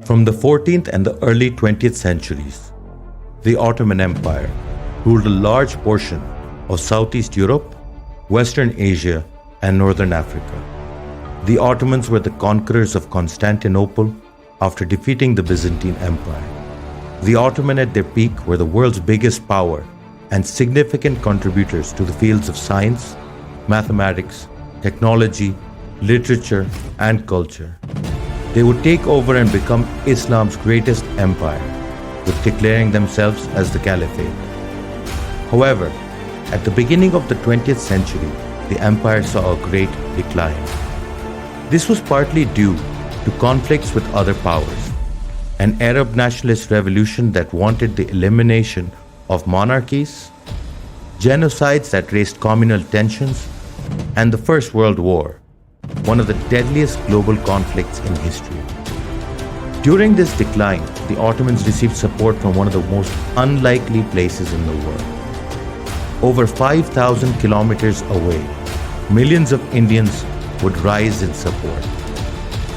From the 14th and the early 20th centuries, the Ottoman Empire ruled a large portion of Southeast Europe, Western Asia, and Northern Africa. The Ottomans were the conquerors of Constantinople after defeating the Byzantine Empire. The Ottoman at their peak were the world's biggest power and significant contributors to the fields of science, mathematics, technology, literature, and culture. They would take over and become Islam's greatest empire, with declaring themselves as the Caliphate. However, at the beginning of the 20th century, the empire saw a great decline. This was partly due to conflicts with other powers, an Arab nationalist revolution that wanted the elimination of monarchies, genocides that raised communal tensions, and the First World War, one of the deadliest global conflicts in history. During this decline, the Ottomans received support from one of the most unlikely places in the world. Over 5,000 kilometers away, millions of Indians would rise in support.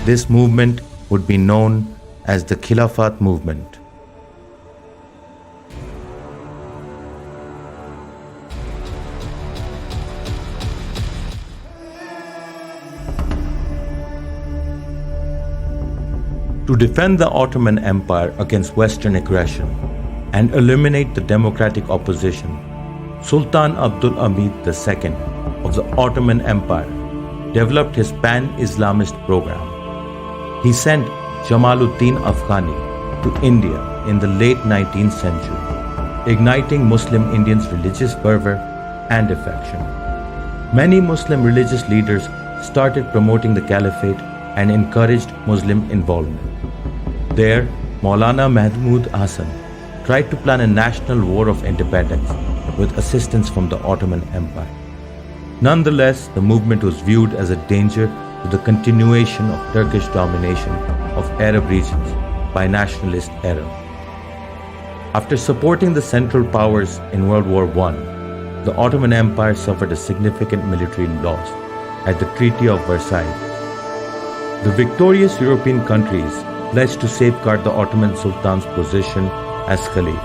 This movement would be known as the Khilafat Movement. To defend the Ottoman Empire against Western aggression and eliminate the democratic opposition, Sultan Abdul Hamid II of the Ottoman Empire developed his pan-Islamist program. He sent Jamaluddin Afghani to India in the late 19th century, igniting Muslim Indians' religious fervor and affection. Many Muslim religious leaders started promoting the caliphate and encouraged Muslim involvement. There, Maulana Mahmud Hassan tried to plan a national war of independence with assistance from the Ottoman Empire. Nonetheless, the movement was viewed as a danger to the continuation of Turkish domination of Arab regions by nationalist Arabs. After supporting the Central Powers in World War I, the Ottoman Empire suffered a significant military loss at the Treaty of Versailles. The victorious European countries pledged to safeguard the Ottoman Sultan's position as Caliph,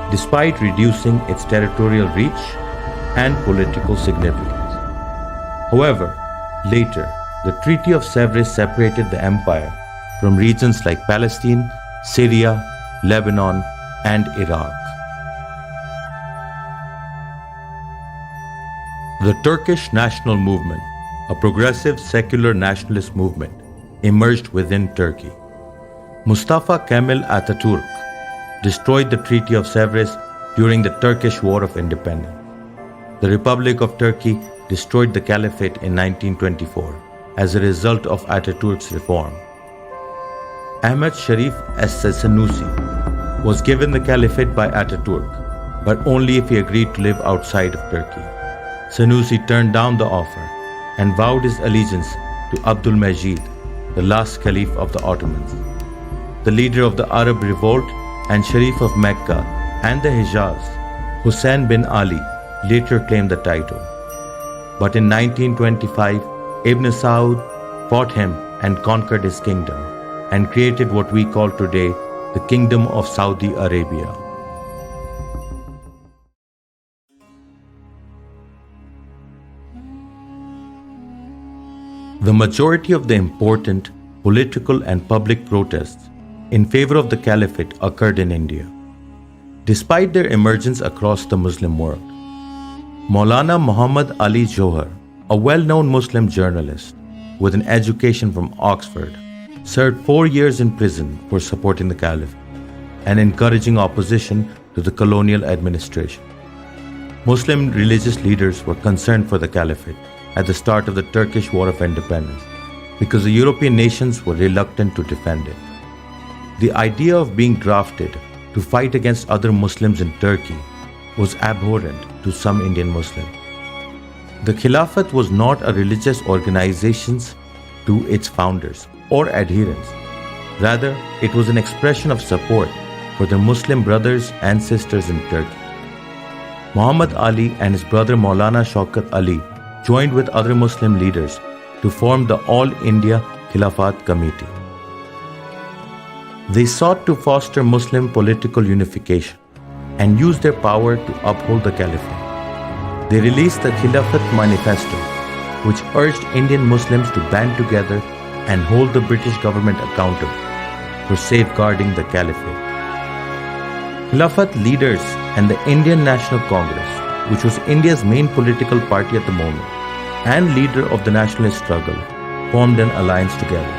despite reducing its territorial reach and political significance. However, later, the Treaty of Sèvres separated the empire from regions like Palestine, Syria, Lebanon, and Iraq. The Turkish national movement, a progressive secular nationalist movement, emerged within Turkey. Mustafa Kemal Atatürk destroyed the Treaty of Sèvres during the Turkish War of Independence. The Republic of Turkey destroyed the Caliphate in 1924 as a result of Atatürk's reform. Ahmed Sharif as-Sanusi was given the Caliphate by Atatürk, but only if he agreed to live outside of Turkey. Sanusi turned down the offer and vowed his allegiance to Abdul Majid, the last Caliph of the Ottomans. The leader of the Arab revolt and Sharif of Mecca and the Hijaz, Hussein bin Ali, later claimed the title. But in 1925, Ibn Saud fought him and conquered his kingdom and created what we call today the Kingdom of Saudi Arabia. The majority of the important political and public protests in favor of the Caliphate occurred in India. Despite their emergence across the Muslim world, Maulana Muhammad Ali Johar, a well-known Muslim journalist with an education from Oxford, served 4 years in prison for supporting the Caliphate and encouraging opposition to the colonial administration. Muslim religious leaders were concerned for the Caliphate at the start of the Turkish War of Independence because the European nations were reluctant to defend it. The idea of being drafted to fight against other Muslims in Turkey was abhorrent to some Indian Muslims. The Khilafat was not a religious organization to its founders or adherents. Rather, it was an expression of support for their Muslim brothers and sisters in Turkey. Muhammad Ali and his brother Maulana Shaukat Ali joined with other Muslim leaders to form the All India Khilafat Committee. They sought to foster Muslim political unification and used their power to uphold the caliphate. They released the Khilafat Manifesto, which urged Indian Muslims to band together and hold the British government accountable for safeguarding the caliphate. Khilafat leaders and the Indian National Congress, which was India's main political party at the moment, and leader of the nationalist struggle, formed an alliance together.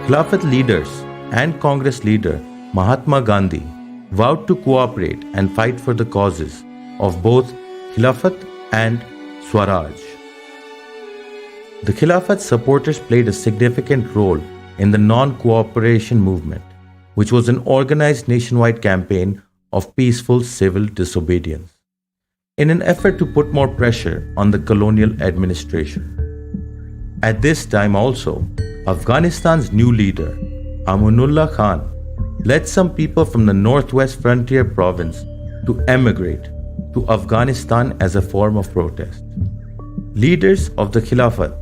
Khilafat leaders and Congress leader Mahatma Gandhi vowed to cooperate and fight for the causes of both Khilafat and Swaraj. The Khilafat supporters played a significant role in the non-cooperation movement, which was an organized nationwide campaign of peaceful civil disobedience, in an effort to put more pressure on the colonial administration. At this time also, Afghanistan's new leader, Amanullah Khan, led some people from the northwest frontier province to emigrate to Afghanistan as a form of protest. Leaders of the Khilafat,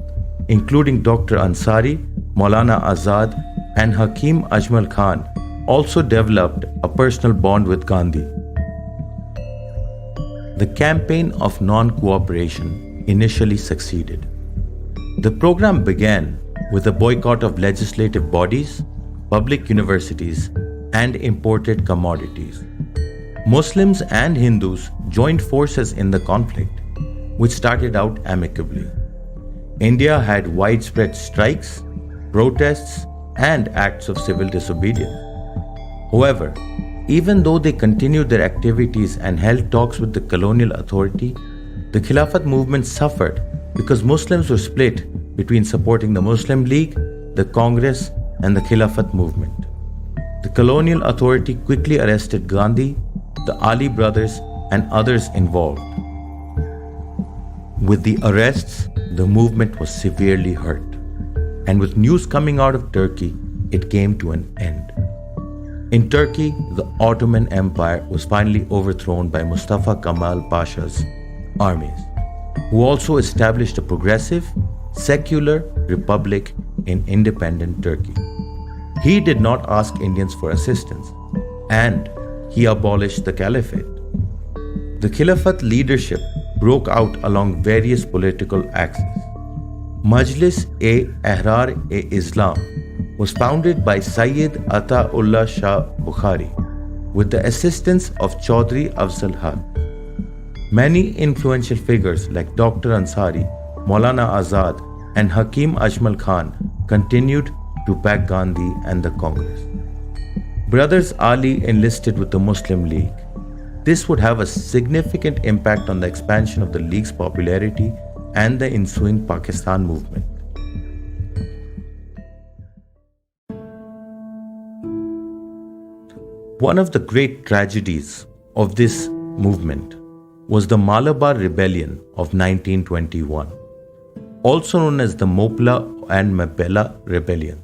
including Dr. Ansari, Maulana Azad, and Hakim Ajmal Khan, also developed a personal bond with Gandhi. The campaign of non-cooperation initially succeeded. The program began with a boycott of legislative bodies, public universities, and imported commodities. Muslims and Hindus joined forces in the conflict, which started out amicably. India had widespread strikes, protests, and acts of civil disobedience. However, even though they continued their activities and held talks with the colonial authority, the Khilafat movement suffered because Muslims were split between supporting the Muslim League, the Congress, and the Khilafat movement. The colonial authority quickly arrested Gandhi, the Ali brothers, and others involved. With the arrests, the movement was severely hurt, and with news coming out of Turkey, it came to an end. In Turkey, the Ottoman Empire was finally overthrown by Mustafa Kemal Pasha's armies, who also established a progressive, secular republic in independent Turkey. He did not ask Indians for assistance, and he abolished the caliphate. The Khilafat leadership broke out along various political axes. Majlis-e-Ehrar-e-Islam was founded by Sayyid Ataullah Shah Bukhari with the assistance of Chaudhry Afzal Haq. Many influential figures like Dr. Ansari, Maulana Azad, and Hakim Ajmal Khan continued to back Gandhi and the Congress. Brothers Ali enlisted with the Muslim League. This would have a significant impact on the expansion of the League's popularity and the ensuing Pakistan movement. One of the great tragedies of this movement was the Malabar Rebellion of 1921, also known as the Mopla and Mabella Rebellions.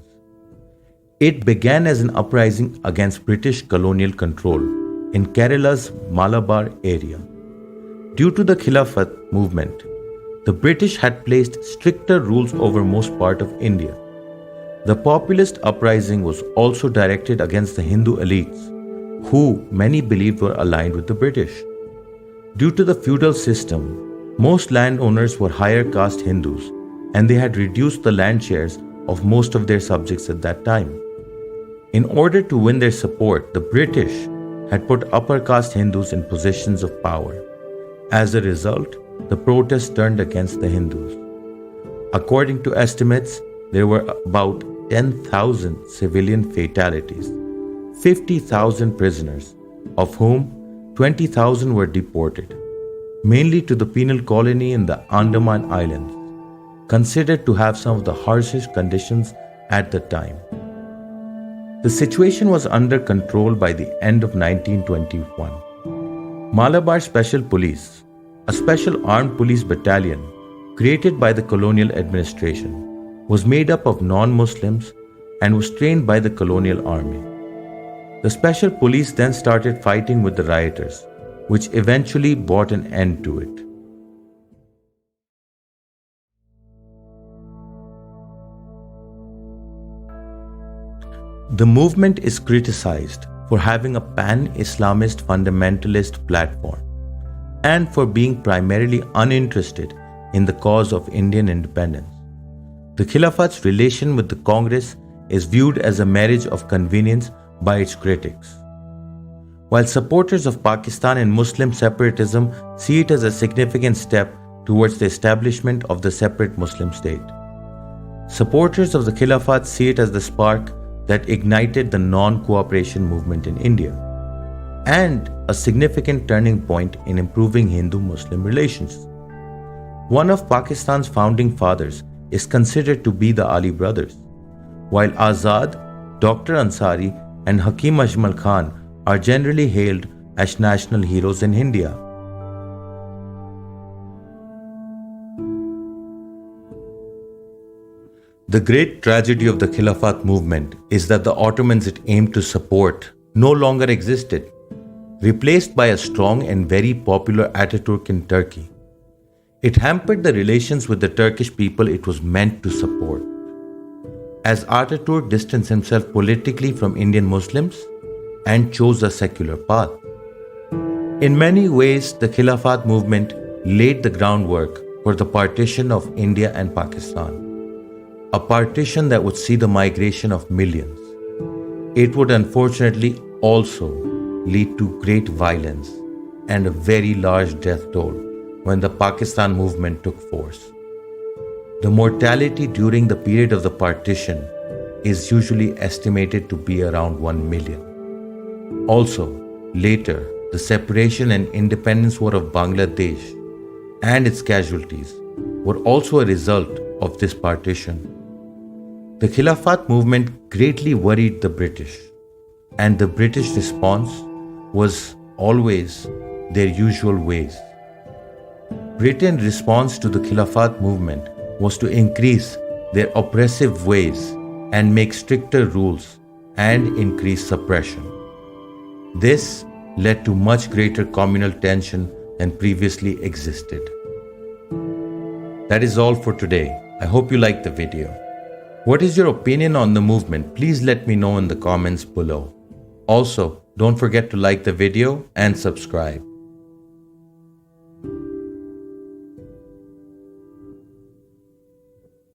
It began as an uprising against British colonial control in Kerala's Malabar area. Due to the Khilafat movement, the British had placed stricter rules over most part of India. The populist uprising was also directed against the Hindu elites, who many believed were aligned with the British. Due to the feudal system, most landowners were higher caste Hindus, and they had reduced the land shares of most of their subjects at that time. In order to win their support, the British had put upper caste Hindus in positions of power. As a result, the protests turned against the Hindus. According to estimates, there were about 10,000 civilian fatalities, 50,000 prisoners, of whom 20,000 were deported, mainly to the penal colony in the Andaman Islands, considered to have some of the harshest conditions at the time. The situation was under control by the end of 1921. Malabar Special Police, a special armed police battalion created by the colonial administration, was made up of non-Muslims and was trained by the colonial army. The special police then started fighting with the rioters, which eventually brought an end to it. The movement is criticized for having a pan-Islamist fundamentalist platform and for being primarily uninterested in the cause of Indian independence. The Khilafat's relation with the Congress is viewed as a marriage of convenience by its critics, while supporters of Pakistan and Muslim separatism see it as a significant step towards the establishment of the separate Muslim state. Supporters of the Khilafat see it as the spark that ignited the non-cooperation movement in India and a significant turning point in improving Hindu-Muslim relations. One of Pakistan's founding fathers is considered to be the Ali brothers, while Azad, Dr. Ansari and Hakim Ajmal Khan are generally hailed as national heroes in India. The great tragedy of the Khilafat movement is that the Ottomans it aimed to support no longer existed, replaced by a strong and very popular Ataturk in Turkey. It hampered the relations with the Turkish people it was meant to support. As Ataturk distanced himself politically from Indian Muslims and chose a secular path. In many ways, the Khilafat movement laid the groundwork for the partition of India and Pakistan, a partition that would see the migration of millions. It would unfortunately also lead to great violence and a very large death toll when the Pakistan movement took force. The mortality during the period of the partition is usually estimated to be around 1 million. Also, later, the separation and independence war of Bangladesh and its casualties were also a result of this partition. The Khilafat movement greatly worried the British, and the British response was always their usual ways. Britain's response to the Khilafat movement was to increase their oppressive ways and make stricter rules and increase suppression. This led to much greater communal tension than previously existed. That is all for today. I hope you liked the video. What is your opinion on the movement? Please let me know in the comments below. Also, don't forget to like the video and subscribe.